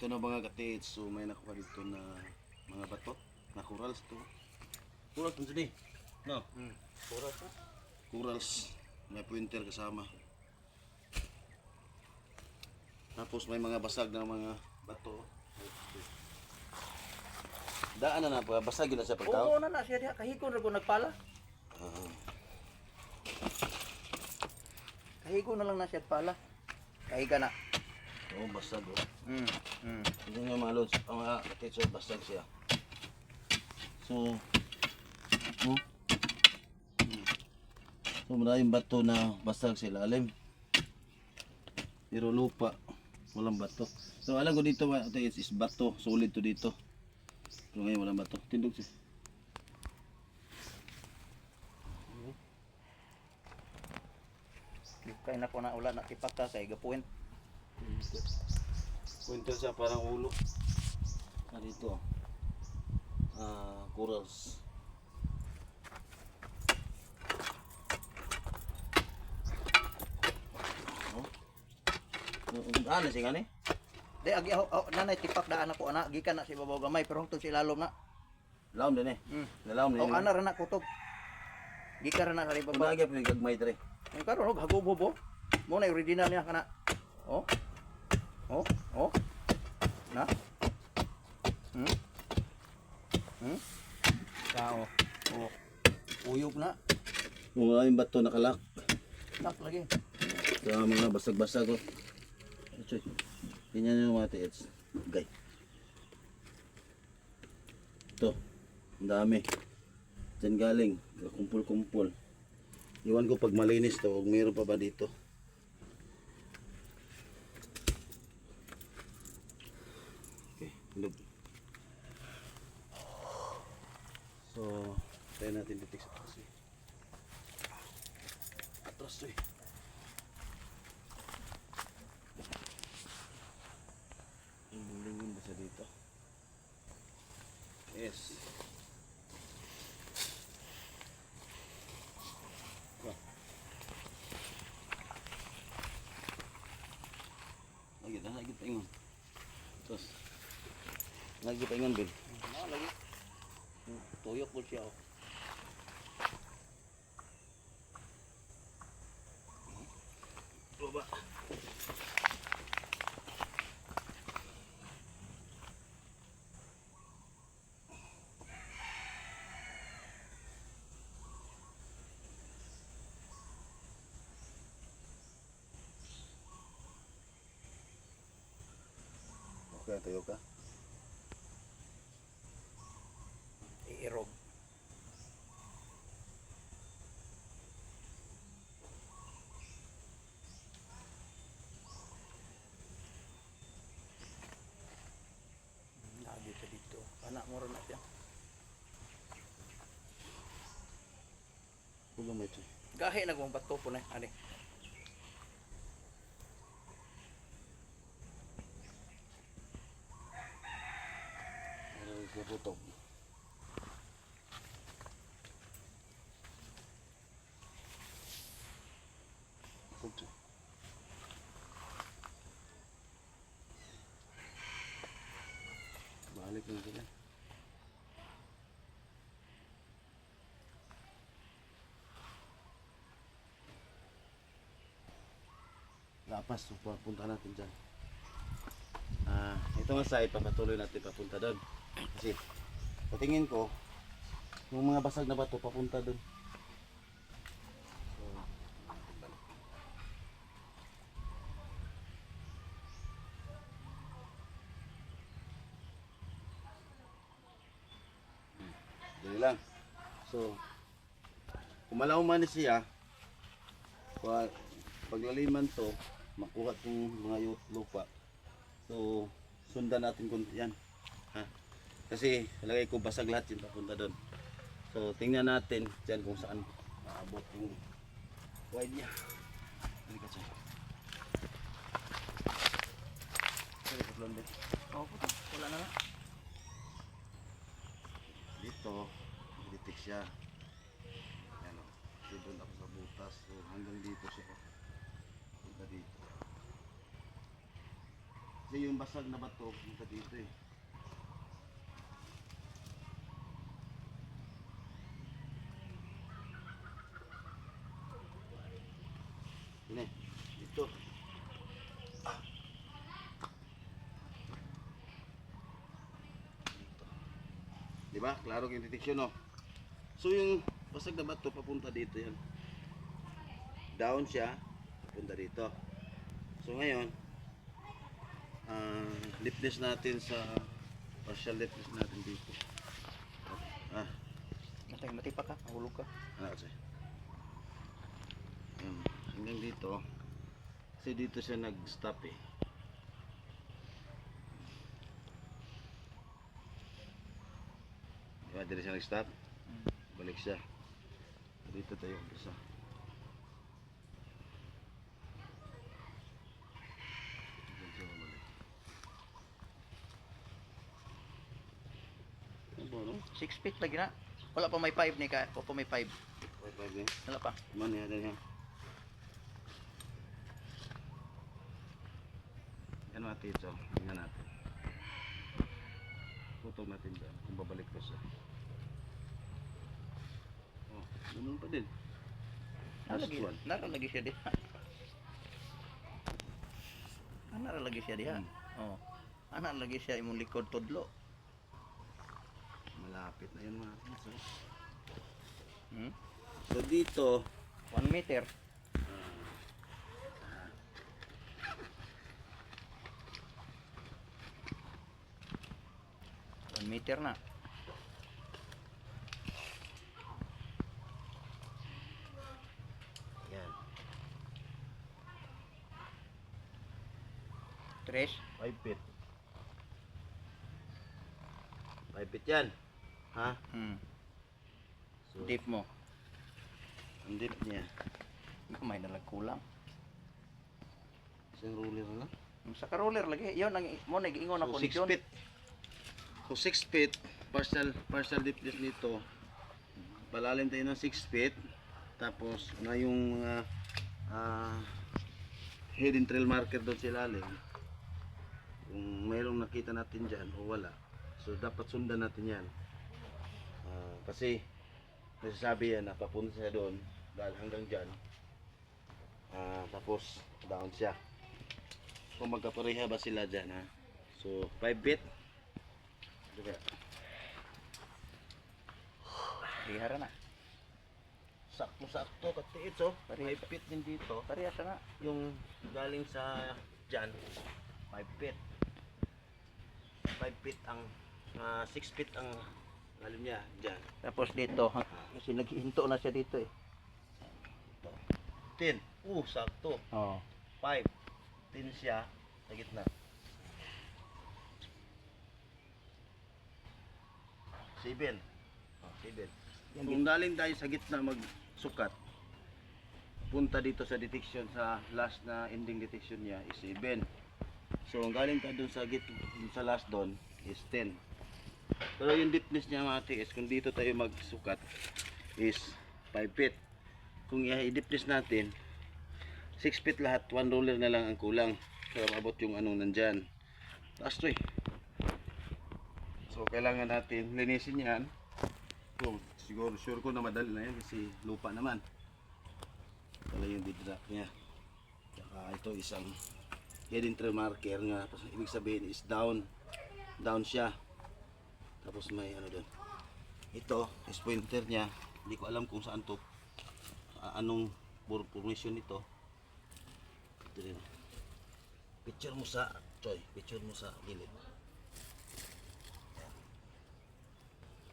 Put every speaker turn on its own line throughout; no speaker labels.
Ito na mga katiits, so may nakuha dito na mga bato, na corals to. Corals po sini. No?
Corals po.
Corals, may pointer kasama. Tapos may mga basag na mga bato. Daan na pa, basag yun na siya pagtao.
Oo na siya diha, kahikon ra ko nagpala. Kahikon na lang na siya pala. Kahiga na.
Oo, basag oh.
Mm.
Hindi nga mga lods, ang mga katiits, basag siya. So, so maraming bato na basag sa ilalim. Pero lupa, walang bato. So alam ko dito mga katiits is bato, solid to dito. Pero ngayon walang bato, tindog siya.
Kaya na ko na ulan na tipak ka kay gapuin.
Pointer siya parang ulo. Dito. Corals. Ano siya gani?
Di agi nanay tipak daan ako ana gikan na si babaw gamay pero hangtod si lalom na.
Laom din eh. Nalaom din.
Ana ra na kutob. Gikan ra na sa babaw.
Kunagi pa gagmay dre.
Ang karon og hagobo. Mo na original niya kana. Oh. Na? Kao. Oh. Uyog na.
Mga yung bato nakalak.
Nak lagi.
Sa mga basag-basag oh. Choy. Tingnan niyo mga tiits. Gay. Ito. Ang dami. Diyan galing. Kumpul-kumpul. Iwan ko pag malinis to. Huwag mayroon pa ba dito. Okay. Lug. So, tayo natin dito sa kasi. Atras to eh. Lingon ba sa dito? Yes. Lagi pa ingon. Terus. Lagi pa ingon, Bill.
Lagi. Tuyok po siya.
Baba. Okay, tayo ka.
Iirog. Lagi ka dito. Anak mo rin na siya.
Pulo mo ito.
Gahe na kung bato po na. Ani.
Putok. Putok. Balik lang sila. Lapas, so punta natin dyan. Ito nga side, papatuloy natin papunta doon. Kasi, patingin ko, yung mga basag na bato papunta doon. So, dali lang. So, kumalaw man siya, paglaliman to, makuha itong mga lupa. So, sundan natin kung yan. Kasi lagay ko basag lahat yung papunta doon. So, tingnan natin dyan kung saan maabot yung wide niya. Halika dyan. Sorry, paglondit.
Wala na na.
Dito, litik siya. Yan o. Doon ako sa butas. So, hanggang dito siya. Punta dito. Kasi yung basag na bato, punta dito eh. Ini, ito. Di ba? Klaro yung detection, no? So yung basag na bato papunta dito yan. Down siya, papunta dito. So ngayon, deepness natin sa partial deepness natin dito. Ah,
Natay matipak ka, mahulog ka.
ano kasi? Hanggang dito. Kasi dito siya nag-stop eh. Diba, dito siya nag-stop? Balik siya. Dito tayo umpisa. Dito siya bumalik. Ano ba, no?
6 feet lagi na. Wala pa may 5 ni ka. Wala pa may 5.
Wait, wait, wait.
Wala pa.
Kuman niya, yan. Yan natin ito. Tingnan natin. Tutog natin dyan. Kung babalik ko siya. Oh, ganun pa din. Last one.
Naralagi siya diha. Naralagi siya diha. Oh. Naralagi siya imong likod tudlo.
Malapit na yun mga so,
Hmm?
so dito
1 meter. Meter na.
yan
3.
5 feet 5 feet yan ha so
Deep mo.
ang deep niya
May nalag kulang.
isang ruler na lang
Sa ka-roller lagi. Yon ang mo nag-ingon
so
ako
6 feet so 6 feet partial deepness nito palalim tayo ng 6 feet tapos na yung mga hidden trail marker doon sa ilalim kung mayroong nakita natin dyan o wala so dapat sundan natin yan kasi nasasabi yan na papunta siya doon dahil hanggang dyan tapos down siya kung magkapareha ba sila dyan ha so 5 feet diba
Ihara na.
sakto katiit so 5 feet din dito
Parehas na.
yung galing sa dyan 5 feet 5 feet ang 6 feet ang lalim niya dyan
Tapos dito, kasi naghihinto na siya dito eh.
10 sakto
Oo.
5 10 siya sa gitna 7 7 kung galing tayo sa gitna magsukat punta dito sa detection sa last na ending detection niya is 7 so ang galing ka dun sa sa last doon is 10 pero yung deepness niya mga tiis kung dito tayo magsukat is 5 feet kung i-deepness natin 6 feet lahat 1 roller na lang ang kulang para maabot yung anong nandyan taas to eh so kailangan natin linisin yan so, siguro sure ko na madali na yan kasi lupa naman wala yung didrak niya tsaka ito isang hidden trail marker nga ibig sabihin is down siya tapos may ano doon ito is pointer niya hindi ko alam kung saan to anong formation nito ito rin picture mo sa picture mo sa gilid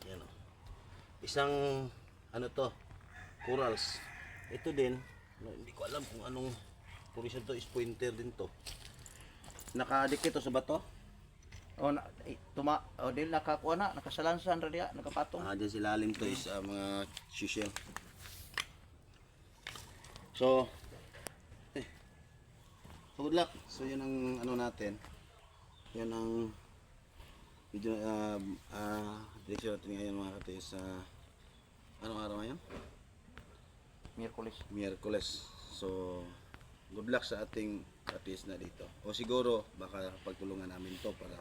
yan o isang ano to corals ito din hindi ko alam kung anong formation to is pointer din to nakadikit to sa bato
Din nakakuha na, nakasalansan ra diha, nakapatong.
dyan sila lalim to is mga seashell so good luck so yun ang ano natin yan ang video direction natin ngayon mga katis anong araw ngayon?
Miyerkules.
Miyerkules so good luck sa ating at least na dito. O siguro, baka pagtulungan namin to para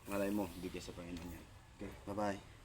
malay mo, bigay sa Panginoon yan. Okay, bye-bye.